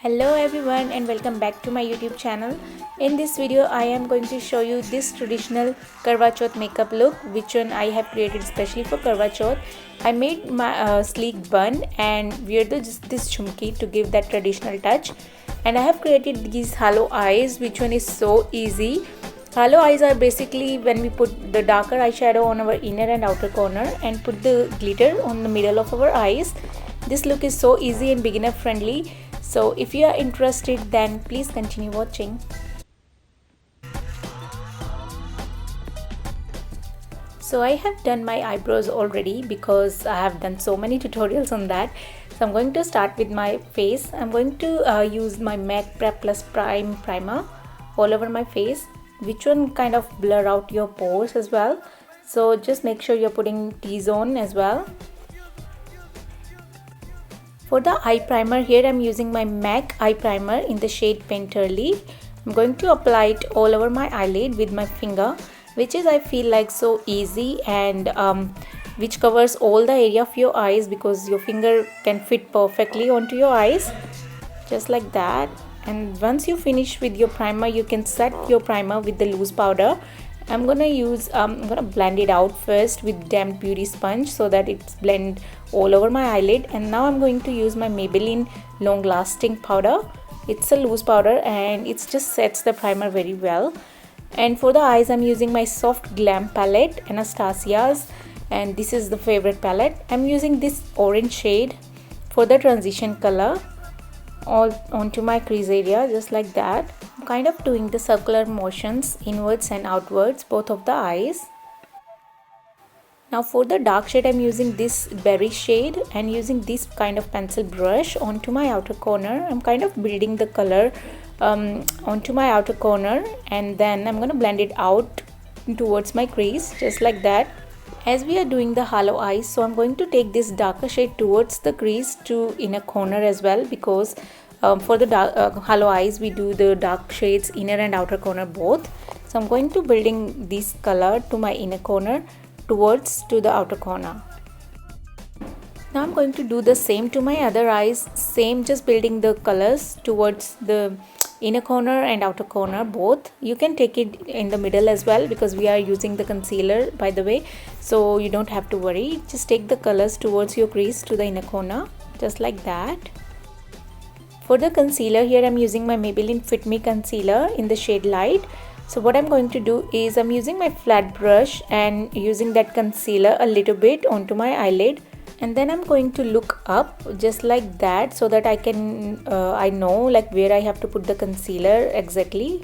Hello everyone and welcome back to my YouTube channel. In this video I am going to show you this traditional Karwa Chauth makeup look, which one I have created especially for Karwa Chauth. I made my sleek bun and wear this chumki to give that traditional touch. And I have created these hollow eyes, which one is so easy. Hollow eyes are basically when we put the darker eyeshadow on our inner and outer corner and put the glitter on the middle of our eyes. This look is so easy and beginner friendly. So if you are interested, then please continue watching. So I have done my eyebrows already because I have done so many tutorials on that. So I'm going to start with my face. I'm going to use my MAC Prep Plus Prime Primer all over my face, which one kind of blur out your pores as well. So just make sure you're putting T-zone as well. For the eye primer, here I'm using my MAC eye primer in the shade Painterly. I'm going to apply it all over my eyelid with my finger, which is I feel like so easy and which covers all the area of your eyes because your finger can fit perfectly onto your eyes, just like that. And once you finish with your primer, you can set your primer with the loose powder. I'm gonna blend it out first with damp beauty sponge so that it's blend all over my eyelid. And now I'm going to use my Maybelline long lasting powder. It's a loose powder and it just sets the primer very well. And for the eyes, I'm using my Soft Glam palette, Anastasia's, and this is the favorite palette. I'm using this orange shade for the transition color all onto my crease area, just like that. I'm kind of doing the circular motions inwards and outwards, both of the eyes. Now for the dark shade, I'm using this berry shade and using this kind of pencil brush onto my outer corner. I'm kind of building the color onto my outer corner, and then I'm going to blend it out towards my crease, just like that. As we are doing the hollow eyes, so I'm going to take this darker shade towards the crease to inner corner as well, because for the hollow eyes we do the dark shades inner and outer corner both. So I'm going to building this color to my inner corner towards to the outer corner. Now I'm going to do the same to my other eyes, same, just building the colors towards the inner corner and outer corner both. You can take it in the middle as well because we are using the concealer, by the way, so you don't have to worry. Just take the colors towards your crease to the inner corner, just like that. For the concealer, here I'm using my Maybelline Fit Me concealer in the shade Light. So what I'm going to do is I'm using my flat brush and using that concealer a little bit onto my eyelid, and then I'm going to look up just like that so that I can I know like where I have to put the concealer exactly.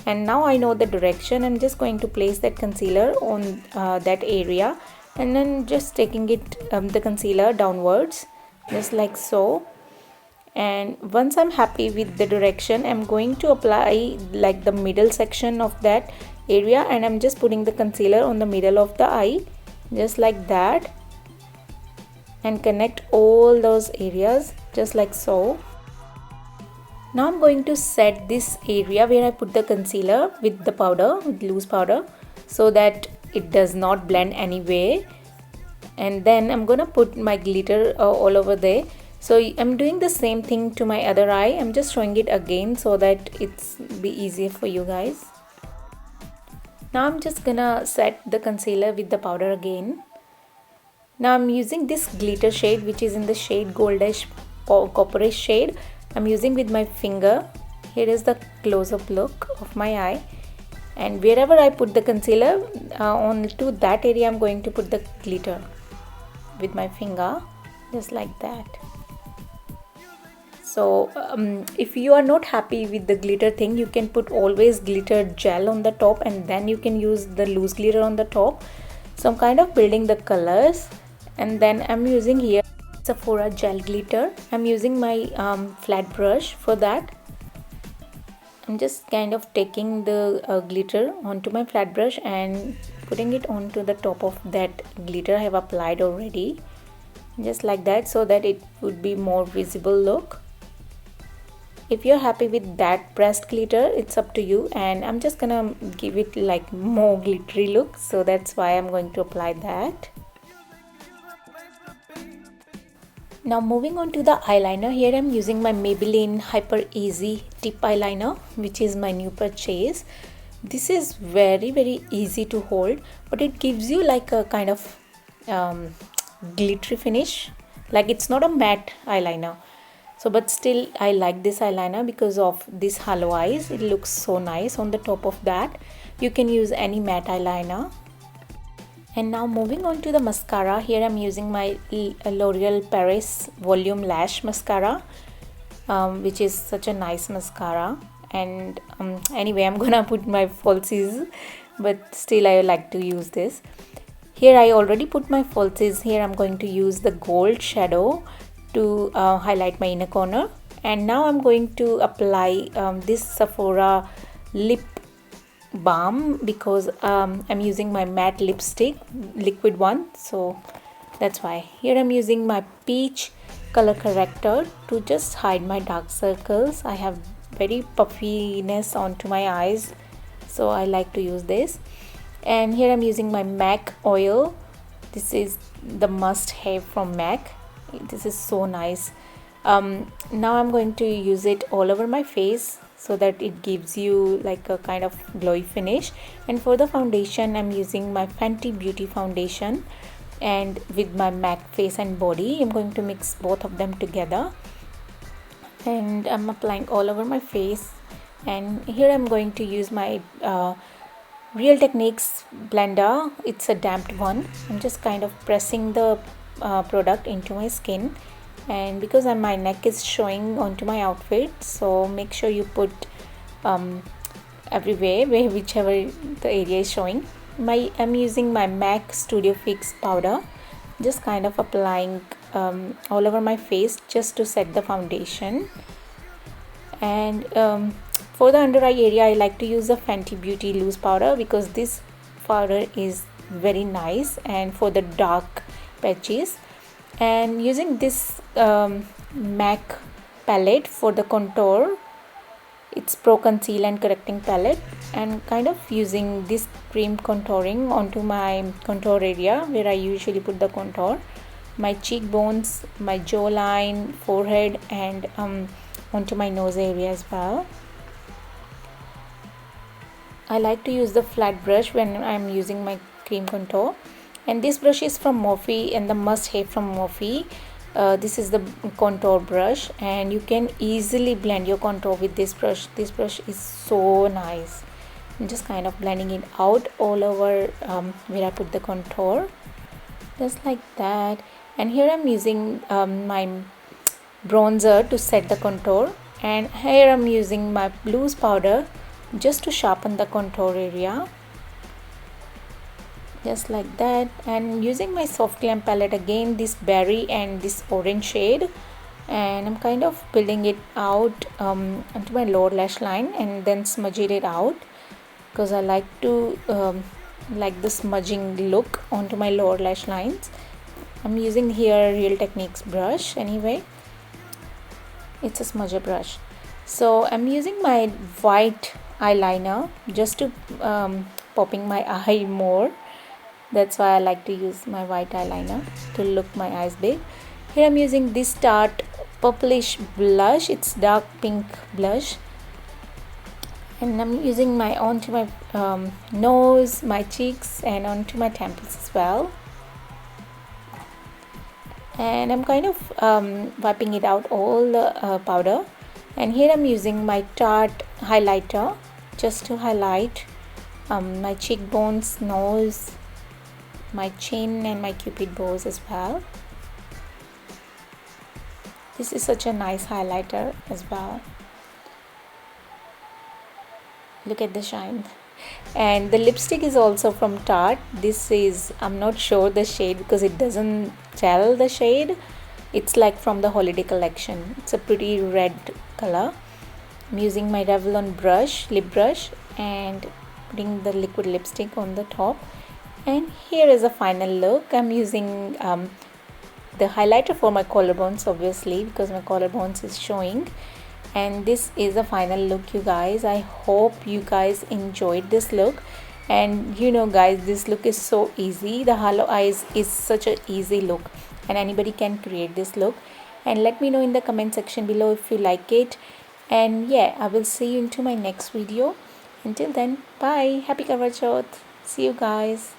And now I know the direction. I'm just going to place that concealer on that area, and then just taking it the concealer downwards, just like so. And once I'm happy with the direction, I'm going to apply like the middle section of that area, and I'm just putting the concealer on the middle of the eye, just like that, and connect all those areas, just like so. Now I'm going to set this area where I put the concealer with the powder, with loose powder, so that it does not blend anyway. And then I'm gonna put my glitter all over there. So I'm doing the same thing to my other eye. I'm just showing it again so that it's be easier for you guys. Now I'm just gonna set the concealer with the powder again. Now I'm using this glitter shade, which is in the shade Goldish Copperish shade. I'm using with my finger. Here is the close-up look of my eye, and wherever I put the concealer onto that area, I'm going to put the glitter with my finger, just like that. So if you are not happy with the glitter thing, you can put always glitter gel on the top, and then you can use the loose glitter on the top. So I'm kind of building the colors, and then I'm using here Sephora gel glitter. I'm using my flat brush for that. I'm just kind of taking the glitter onto my flat brush and putting it onto the top of that glitter I have applied already, just like that, so that it would be more visible look. If you're happy with that pressed glitter, it's up to you, and I'm just gonna give it like more glittery look, so that's why I'm going to apply that. Now moving on to the eyeliner, here I'm using my Maybelline Hyper Easy Tip Eyeliner, which is my new purchase. This is very easy to hold, but it gives you like a kind of glittery finish. Like it's not a matte eyeliner. So but still I like this eyeliner because of this hollow eyes. It looks so nice. On the top of that, you can use any matte eyeliner. And now moving on to the mascara, here I'm using my L'Oreal Paris Volume Lash Mascara, which is such a nice mascara. And anyway, I'm gonna put my falsies, but still I like to use this. Here I already put my falsies. Here I'm going to use the gold shadow to highlight my inner corner. And now I'm going to apply this Sephora lip balm because I'm using my matte lipstick, liquid one, so that's why. Here I'm using my peach color corrector to just hide my dark circles. I have very puffiness onto my eyes, so I like to use this. And here I'm using my MAC oil. This is the must have from MAC. This is so nice. Now I'm going to use it all over my face so that it gives you like a kind of glowy finish. And for the foundation, I'm using my Fenty Beauty foundation, and with my MAC face and body, I'm going to mix both of them together, and I'm applying all over my face. And here I'm going to use my Real Techniques blender. It's a damped one. I'm just kind of pressing the product into my skin, and because my neck is showing onto my outfit, so make sure you put everywhere whichever the area is showing. I'm using my MAC Studio Fix powder, just kind of applying all over my face just to set the foundation. And for the under eye area, I like to use the Fenty Beauty loose powder because this powder is very nice and for the dark patches. And using this MAC palette for the contour, it's Pro Conceal and Correcting palette, and kind of using this cream contouring onto my contour area where I usually put the contour, my cheekbones, my jawline, forehead, and onto my nose area as well. I like to use the flat brush when I'm using my cream contour, and this brush is from Morphe, and the must have from Morphe. This is the contour brush, and you can easily blend your contour with this brush. This brush is so nice. I'm just kind of blending it out all over where I put the contour, just like that. And here I'm using my bronzer to set the contour, and here I'm using my loose powder just to sharpen the contour area, just like that. And using my soft glam palette again, this berry and this orange shade, and I'm kind of building it out onto my lower lash line and then smudging it out because I like to like the smudging look onto my lower lash lines. I'm using here Real Techniques brush. Anyway, it's a smudger brush. So I'm using my white eyeliner just to popping my eye more. That's why I like to use my white eyeliner to look my eyes big. Here I'm using this Tarte purplish blush. It's dark pink blush, and I'm using my onto my nose, my cheeks, and onto my temples as well. And I'm kind of wiping it out all the powder. And here I'm using my Tarte highlighter just to highlight my cheekbones, nose, my chin, and my cupid bows as well. This is such a nice highlighter as well. Look at the shine. And the lipstick is also from Tarte. This is, I'm not sure the shade because it doesn't tell the shade. It's like from the holiday collection. It's a pretty red color. I'm using my Revlon brush, lip brush, and putting the liquid lipstick on the top. And here is a final look. I'm using the highlighter for my collarbones, obviously, because my collarbones is showing. And this is a final look, you guys. I hope you guys enjoyed this look. And you know, guys, this look is so easy. The hollow eyes is such an easy look, and anybody can create this look. and let me know in the comment section below if you like it. And yeah, I will see you into my next video. Until then, bye. Happy Karwa Chauth. See you guys.